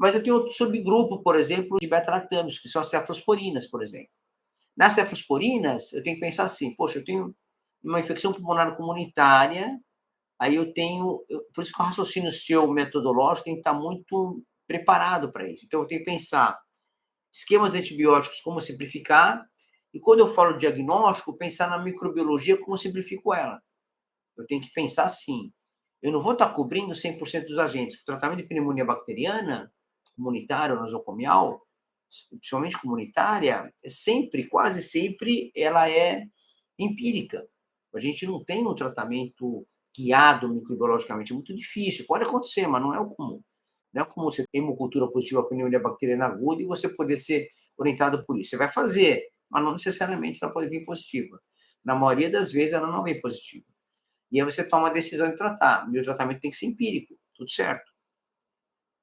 Mas eu tenho outro subgrupo, por exemplo, de beta-lactâmicos, que são as cefalosporinas, por exemplo. Nas cefalosporinas, eu tenho que pensar assim, poxa, eu tenho uma infecção pulmonar comunitária, aí por isso que o raciocínio seu metodológico tem que estar muito preparado para isso. Então, eu tenho que pensar esquemas antibióticos, como simplificar, e quando eu falo diagnóstico, pensar na microbiologia, como simplifico ela. Eu tenho que pensar assim, eu não vou estar cobrindo 100% dos agentes. O tratamento de pneumonia bacteriana, comunitária ou nosocomial, principalmente comunitária, quase sempre, ela é empírica. A gente não tem um tratamento guiado microbiologicamente, é muito difícil. Pode acontecer, mas não é o comum. Não é comum você ter hemocultura positiva para pneumonia bacteriana aguda e você poder ser orientado por isso. Você vai fazer, mas não necessariamente ela pode vir positiva. Na maioria das vezes, ela não vem positiva. E aí você toma a decisão de tratar. Meu tratamento tem que ser empírico, tudo certo.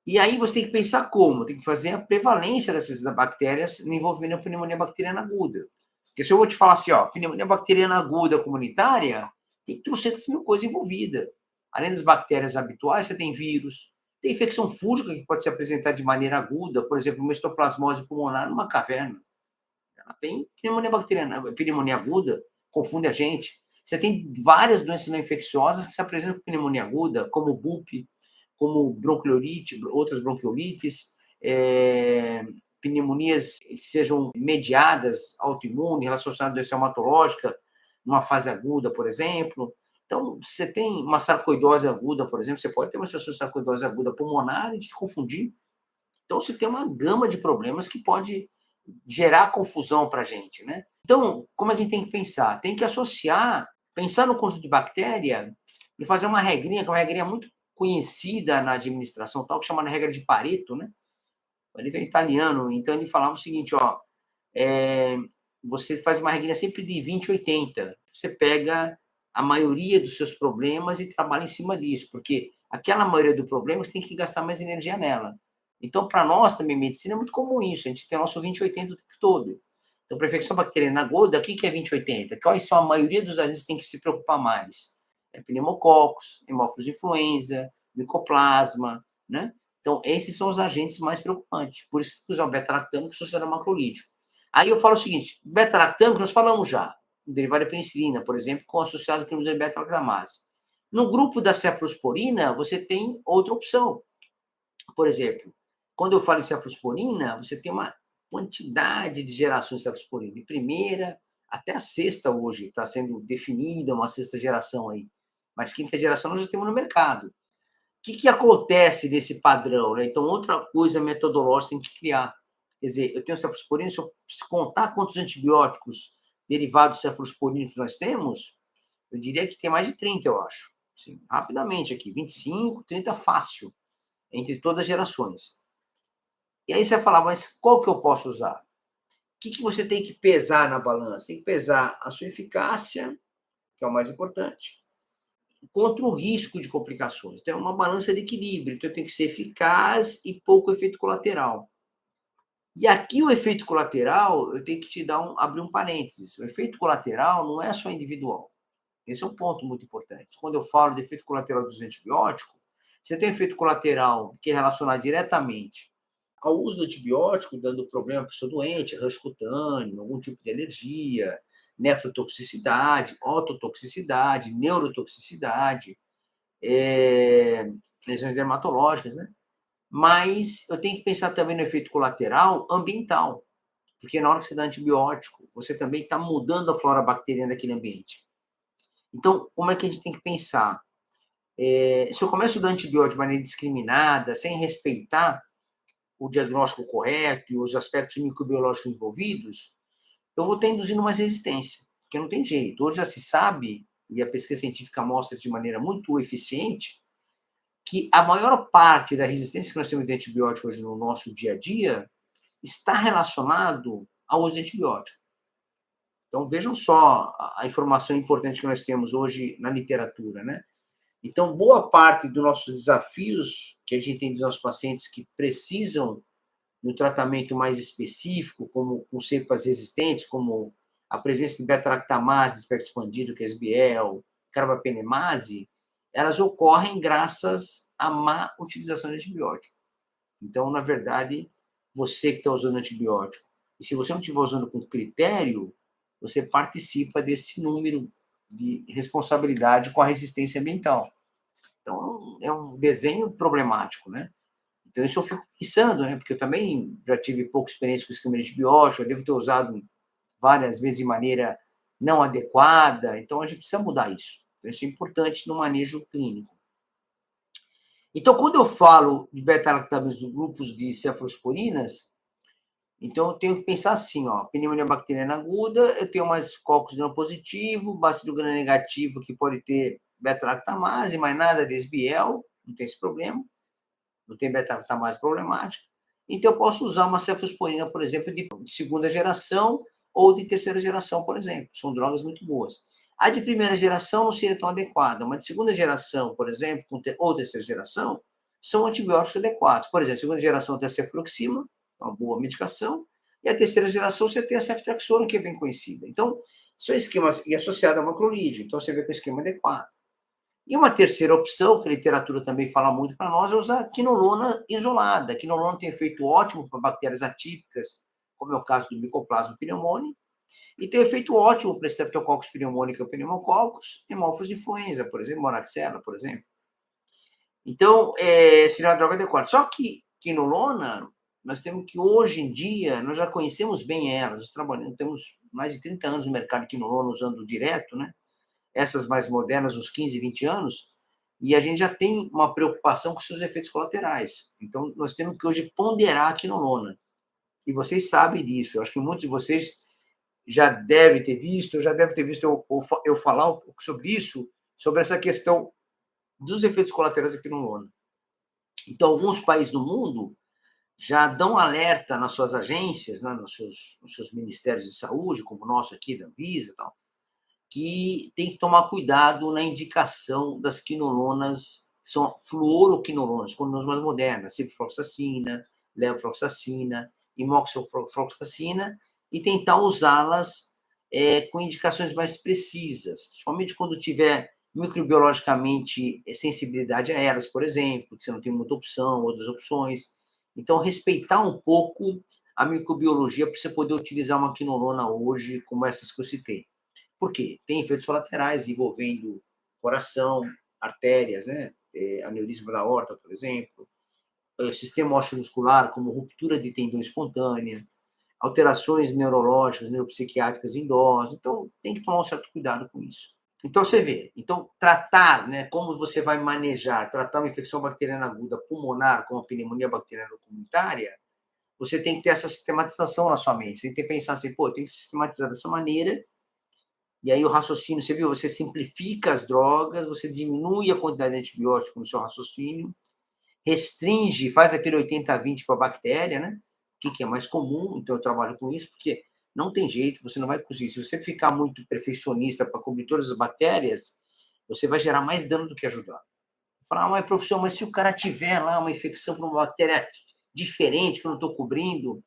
E aí você tem que pensar como? Tem que fazer a prevalência dessas bactérias envolvendo a pneumonia bacteriana aguda. Porque se eu vou te falar assim, ó, pneumonia bacteriana aguda comunitária, tem 300 mil coisas envolvidas. Além das bactérias habituais, você tem vírus, tem infecção fúngica que pode se apresentar de maneira aguda, por exemplo, uma histoplasmose pulmonar numa caverna. Ela tem pneumonia bacteriana, pneumonia aguda, confunde a gente. Você tem várias doenças não infecciosas que se apresentam com pneumonia aguda, como BUP, como bronquiolite, outras bronquiolites, pneumonias que sejam mediadas, autoimune, relacionadas à doença reumatológica, numa fase aguda, por exemplo. Então, você tem uma sarcoidose aguda, por exemplo, você pode ter uma sarcoidose aguda pulmonar e se confundir. Então, você tem uma gama de problemas que pode gerar confusão para a gente, né? Então, como é que a gente tem que pensar? Tem que pensar no conjunto de bactéria e fazer uma regrinha, que é uma regrinha muito conhecida na administração, tal, que chama de regra de Pareto, né? Pareto é italiano, então ele falava o seguinte, ó, você faz uma regrinha sempre de 20-80. Você pega a maioria dos seus problemas e trabalha em cima disso, porque aquela maioria do problema você tem que gastar mais energia nela. Então, para nós também, medicina, é muito comum isso, a gente tem o nosso 20-80 o tempo todo. Então, para infecção bacteriana aguda, o que é 20-80? Quais são a maioria dos agentes que tem que se preocupar mais? É pneumococos, hemófilos influenza, micoplasma, né? Então, esses são os agentes mais preocupantes. Por isso que usar o beta-lactâmico e o macrolítico. Aí eu falo o seguinte, beta-lactâmico nós falamos já, derivado da penicilina, por exemplo, com associado com o beta-lactamase. No grupo da cefalosporina, você tem outra opção. Por exemplo, quando eu falo em cefalosporina, você tem uma quantidade de gerações de cefalosporina, de primeira até a sexta hoje, está sendo definida uma sexta geração aí, mas quinta geração nós já temos no mercado. O que acontece nesse padrão, né? Então, outra coisa metodológica tem que criar. Quer dizer, eu tenho cefalosporina, se eu contar quantos antibióticos derivados de cefalosporina que nós temos, eu diria que tem mais de 30, eu acho. Assim, rapidamente aqui, 25, 30 fácil, entre todas as gerações. E aí você vai falar, mas qual que eu posso usar? O que você tem que pesar na balança? Tem que pesar a sua eficácia, que é o mais importante, contra o risco de complicações. Então, é uma balança de equilíbrio. Então, tem que ser eficaz e pouco efeito colateral. E aqui o efeito colateral, eu tenho que abrir um parênteses. O efeito colateral não é só individual. Esse é um ponto muito importante. Quando eu falo de efeito colateral dos antibióticos, você tem efeito colateral que é relacionado diretamente ao uso do antibiótico, dando problema à pessoa doente, rash cutâneo, algum tipo de alergia, nefrotoxicidade, ototoxicidade, neurotoxicidade, lesões dermatológicas, né? Mas eu tenho que pensar também no efeito colateral ambiental, porque na hora que você dá antibiótico, você também está mudando a flora bacteriana daquele ambiente. Então, como é que a gente tem que pensar? Se eu começo a dar antibiótico de maneira indiscriminada, sem respeitar o diagnóstico correto e os aspectos microbiológicos envolvidos, eu vou estar induzindo mais resistência, porque não tem jeito. Hoje já se sabe, e a pesquisa científica mostra de maneira muito eficiente, que a maior parte da resistência que nós temos de antibiótico hoje no nosso dia a dia está relacionado ao uso de antibiótico. Então, vejam só a informação importante que nós temos hoje na literatura, né? Então, boa parte dos nossos desafios que a gente tem dos nossos pacientes que precisam de um tratamento mais específico, como com cepas resistentes, como a presença de beta-lactamase, de espectro expandido, que é SBL, carbapenemase, elas ocorrem graças à má utilização de antibiótico. Então, na verdade, você que está usando antibiótico, e se você não estiver usando com critério, você participa desse número de responsabilidade com a resistência ambiental. Então, é um desenho problemático, né? Então, isso eu fico pensando, né? Porque eu também já tive pouca experiência com esquema de antibiótico, eu devo ter usado várias vezes de maneira não adequada, então a gente precisa mudar isso. Então, isso é importante no manejo clínico. Então, quando eu falo de beta-lactaminos dos grupos de cefalosporinas, então eu tenho que pensar assim, ó, pneumonia bacteriana aguda, eu tenho mais cocos gram-positivo, bacilo gram-negativo, que pode ter beta-lactamase, mas nada de SBL, não tem esse problema, não tem beta-lactamase problemática. Então, eu posso usar uma cefalosporina, por exemplo, de segunda geração ou de terceira geração, por exemplo. São drogas muito boas. A de primeira geração não seria tão adequada, mas de segunda geração, por exemplo, ou terceira geração, são antibióticos adequados. Por exemplo, segunda geração tem a cefaloxima, uma boa medicação, e a terceira geração você tem a ceftriaxona, que é bem conhecida. Então, são esquemas, e associado a macrolídeo, então você vê que é o esquema adequado. E uma terceira opção, que a literatura também fala muito para nós, é usar quinolona isolada. A quinolona tem efeito ótimo para bactérias atípicas, como é o caso do Mycoplasma pneumoniae, e tem efeito ótimo para Streptococcus pneumoniae, pneumococcus, hemófilos influenza, por exemplo, moraxella, por exemplo. Então, seria uma droga adequada. Só que quinolona, nós temos que, hoje em dia, nós já conhecemos bem ela, nós temos mais de 30 anos no mercado de quinolona usando direto, né? Essas mais modernas, uns 15, 20 anos, e a gente já tem uma preocupação com seus efeitos colaterais. Então, nós temos que hoje ponderar a quinolona. E vocês sabem disso. Eu acho que muitos de vocês já devem ter visto, eu falar um pouco sobre isso, sobre essa questão dos efeitos colaterais da quinolona. Então, alguns países do mundo já dão alerta nas suas agências, né, nos seus ministérios de saúde, como o nosso aqui, da Anvisa e tal, que tem que tomar cuidado na indicação das quinolonas, que são fluoroquinolonas, quinolonas mais modernas, ciprofloxacina, levofloxacina, imoxofloxacina, e tentar usá-las com indicações mais precisas, principalmente quando tiver microbiologicamente sensibilidade a elas, por exemplo, que você não tem muita opção, outras opções. Então, respeitar um pouco a microbiologia para você poder utilizar uma quinolona hoje, como essas que eu citei. Por quê? Tem efeitos colaterais envolvendo coração, artérias, né? Aneurisma da aorta, por exemplo, sistema osteomuscular, como ruptura de tendão espontânea, alterações neurológicas, neuropsiquiátricas em idosos. Então, tem que tomar um certo cuidado com isso. Então, você vê. Então, tratar, né, como você vai manejar, tratar uma infecção bacteriana aguda pulmonar, como a pneumonia bacteriana comunitária, você tem que ter essa sistematização na sua mente. Você tem que pensar assim, pô, tem que sistematizar dessa maneira. E aí o raciocínio, você viu, você simplifica as drogas, você diminui a quantidade de antibiótico no seu raciocínio, restringe, faz aquele 80-20 para a bactéria, né? O que é mais comum, então eu trabalho com isso, porque não tem jeito, você não vai conseguir. Se você ficar muito perfeccionista para cobrir todas as bactérias, você vai gerar mais dano do que ajudar. Falar, mas professor, mas se o cara tiver lá uma infecção por uma bactéria diferente que eu não estou cobrindo,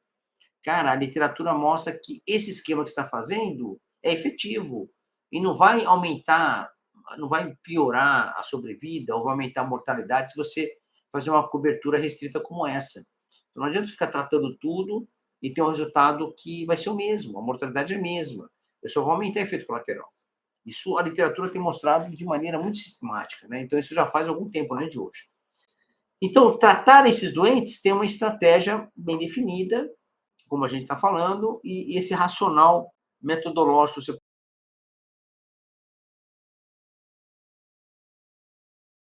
cara, a literatura mostra que esse esquema que você está fazendo é efetivo e não vai aumentar, não vai piorar a sobrevida ou vai aumentar a mortalidade se você fazer uma cobertura restrita como essa. Então, não adianta ficar tratando tudo e ter um resultado que vai ser o mesmo, a mortalidade é a mesma. Eu só vou aumentar o efeito colateral. Isso a literatura tem mostrado de maneira muito sistemática, né? Então, isso já faz algum tempo, não é de hoje. Então, tratar esses doentes tem uma estratégia bem definida, como a gente está falando, e esse racional metodológico você